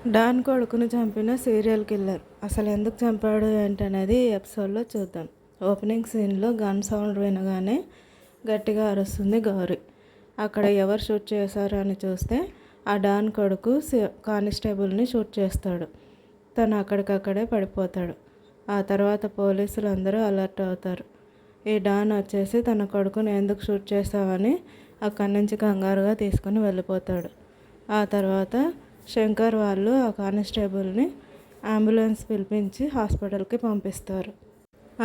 Don కొడుకును చంపిన serial killer అసలు ఎందుకు చంపాడు ఏంటనేది ఈ ఎపిసోడ్లో చూద్దాం. ఓపెనింగ్ సీన్లో గన్ సౌండ్ వినగానే గట్టిగా అరుస్తుంది గౌరీ. అక్కడ ఎవరు షూట్ చేశారు అని చూస్తే ఆ డాన్ కొడుకు కానిస్టేబుల్ని షూట్ చేస్తాడు. తను అక్కడికక్కడే పడిపోతాడు. ఆ తర్వాత పోలీసులు అందరూ అలర్ట్ అవుతారు. ఈ డాన్ వచ్చేసి తన కొడుకుని ఎందుకు షూట్ చేస్తావని అక్కడి నుంచి కంగారుగా తీసుకుని వెళ్ళిపోతాడు. ఆ తర్వాత శంకర్ వాళ్ళు ఆ కానిస్టేబుల్ని అంబులెన్స్ పిలిపించి హాస్పిటల్కి పంపిస్తారు.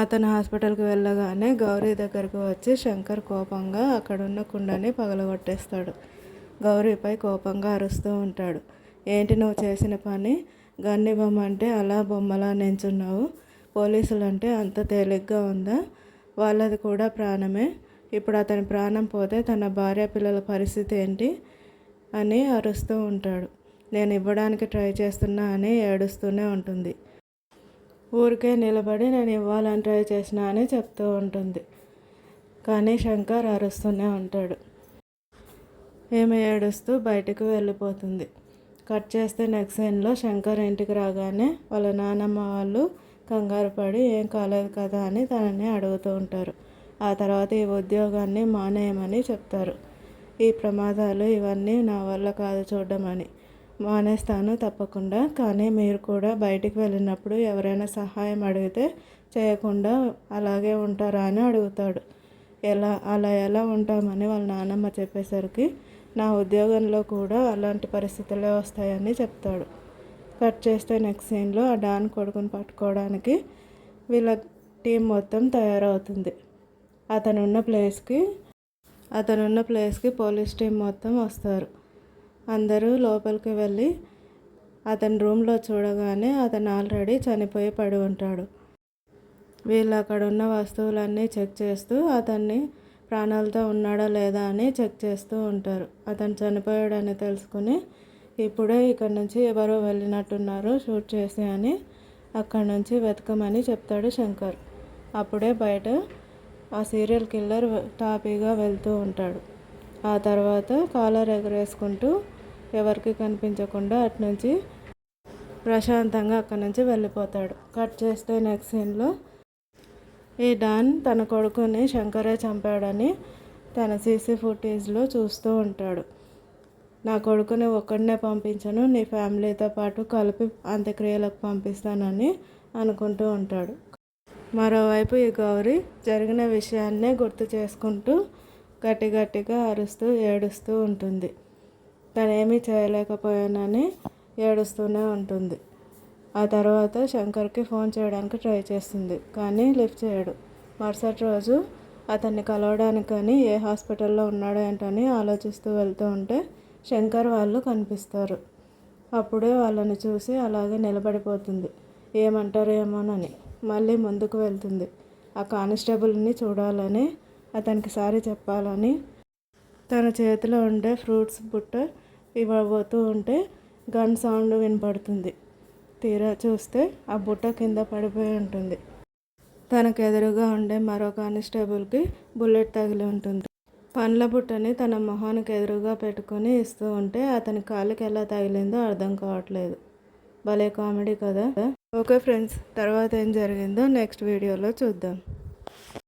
అతను హాస్పిటల్కి వెళ్ళగానే గౌరీ దగ్గరకు వచ్చి శంకర్ కోపంగా అక్కడున్న కుండని పగలగొట్టేస్తాడు. గౌరీపై కోపంగా అరుస్తూ ఉంటాడు. ఏంటి నువ్వు చేసిన పని? గన్ ఇవ్వమంటే అలా బొమ్మలా నించున్నావు. పోలీసులంటే అంత తేలిగ్గా ఉందా? వాళ్ళది కూడా ప్రాణమే. ఇప్పుడు అతని ప్రాణం పోతే తన భార్య పిల్లల పరిస్థితి ఏంటి అని అరుస్తూ ఉంటాడు. నేను ఇవ్వడానికి ట్రై చేస్తున్నా అని ఏడుస్తూనే ఉంటుంది. ఊరికే నిలబడి నేను ఇవ్వాలని ట్రై చేసినా అని చెప్తూ ఉంటుంది. కానీ శంకర్ అరుస్తూనే ఉంటాడు. ఈమె ఏడుస్తూ బయటకు వెళ్ళిపోతుంది. కట్ చేస్తే నెక్స్ట్ సీన్లో శంకర్ ఇంటికి రాగానే వాళ్ళ నాన్నమ్మ వాళ్ళు కంగారు పడి ఏం కాలేదు కదా అని తనని అడుగుతూ ఉంటారు. ఆ తర్వాత ఈ ఉద్యోగాన్ని మానేయమని చెప్తారు. ఈ ప్రమాదాలు ఇవన్నీ నా వల్ల కాదు చూడడం అని. మానేస్తాను తప్పకుండా, కానీ మీరు కూడా బయటికి వెళ్ళినప్పుడు ఎవరైనా సహాయం అడిగితే చేయకుండా అలాగే ఉంటారా అని అడుగుతాడు. అలా ఎలా ఉంటామని వాళ్ళ నాన్నమ్మ చెప్పేసరికి నా ఉద్యోగంలో కూడా అలాంటి పరిస్థితులే వస్తాయని చెప్తాడు. కట్ చేస్తే నెక్స్ట్ సీన్లో ఆ డాన్ కొడుకుని పట్టుకోవడానికి వీళ్ళ టీం మొత్తం తయారవుతుంది. అతనున్న ప్లేస్కి పోలీస్ టీం మొత్తం వస్తారు. అందరూ లోపలికి వెళ్ళి అతని రూమ్లో చూడగానే అతను ఆల్రెడీ చనిపోయి పడి ఉంటాడు. వీళ్ళు అక్కడ ఉన్న వస్తువులన్నీ చెక్ చేస్తూ అతన్ని ప్రాణాలతో ఉన్నాడా లేదా అని చెక్ చేస్తూ ఉంటారు. అతను చనిపోయాడని తెలుసుకుని ఇప్పుడే ఇక్కడ నుంచి ఎవరో వెళ్ళినట్టున్నారు షూట్ చేసి అని అక్కడి నుంచి వెతకమని చెప్తాడు శంకర్. అప్పుడే బయట ఆ సీరియల్ కిల్లర్ టాపీగా వెళ్తూ ఉంటాడు. ఆ తర్వాత కాలర్ ఎగరేసుకుంటూ ఎవరికి కనిపించకుండా అటు నుంచి ప్రశాంతంగా అక్కడి నుంచి వెళ్ళిపోతాడు. కట్ చేస్తే నెక్స్ట్ సీన్లో ఈ డాన్ తన కొడుకుని శంకరే చంపాడని తన సీసీ ఫుటేజ్లో చూస్తూ ఉంటాడు. నా కొడుకుని ఒక్కడనే పంపించను, నీ ఫ్యామిలీతో పాటు కలిపి అంత్యక్రియలకు పంపిస్తానని అనుకుంటూ ఉంటాడు. మరోవైపు ఈ గౌరీ జరిగిన విషయాన్నే గుర్తు చేసుకుంటూ గట్టిగా అరుస్తూ ఏడుస్తూ ఉంటుంది. తనేమీ చేయలేకపోయానని ఏడుస్తూనే ఉంటుంది. ఆ తర్వాత శంకర్కి ఫోన్ చేయడానికి ట్రై చేస్తుంది, కానీ లిఫ్ట్ చేయడు. మరుసటి రోజు అతన్ని కలవడానికని ఏ హాస్పిటల్లో ఉన్నాడో ఏంటని ఆలోచిస్తూ వెళ్తూ ఉంటే శంకర్ వాళ్ళు కనిపిస్తారు. అప్పుడే వాళ్ళని చూసి అలాగే నిలబడిపోతుంది. ఏమంటారు ఏమోనని మళ్ళీ ముందుకు వెళ్తుంది. ఆ కానిస్టేబుల్ని చూడాలని, అతనికి సారీ చెప్పాలని తన చేతిలో ఉండే ఫ్రూట్స్ బుట్ట ఇవ్వబోతూ ఉంటే గన్ సౌండ్ వినపడుతుంది. తీరా చూస్తే ఆ బుట్ట కింద పడిపోయి ఉంటుంది. తనకు ఎదురుగా ఉండే మరో కానిస్టేబుల్కి బుల్లెట్ తగిలి ఉంటుంది. పండ్ల బుట్టని తన మొహానికి ఎదురుగా పెట్టుకొని ఇస్తూ ఉంటే అతని కాలికి ఎలా తగిలిందో అర్థం కావట్లేదు. భలే కామెడీ కదా. ఓకే ఫ్రెండ్స్, తర్వాత ఏం జరిగిందో నెక్స్ట్ వీడియోలో చూద్దాం.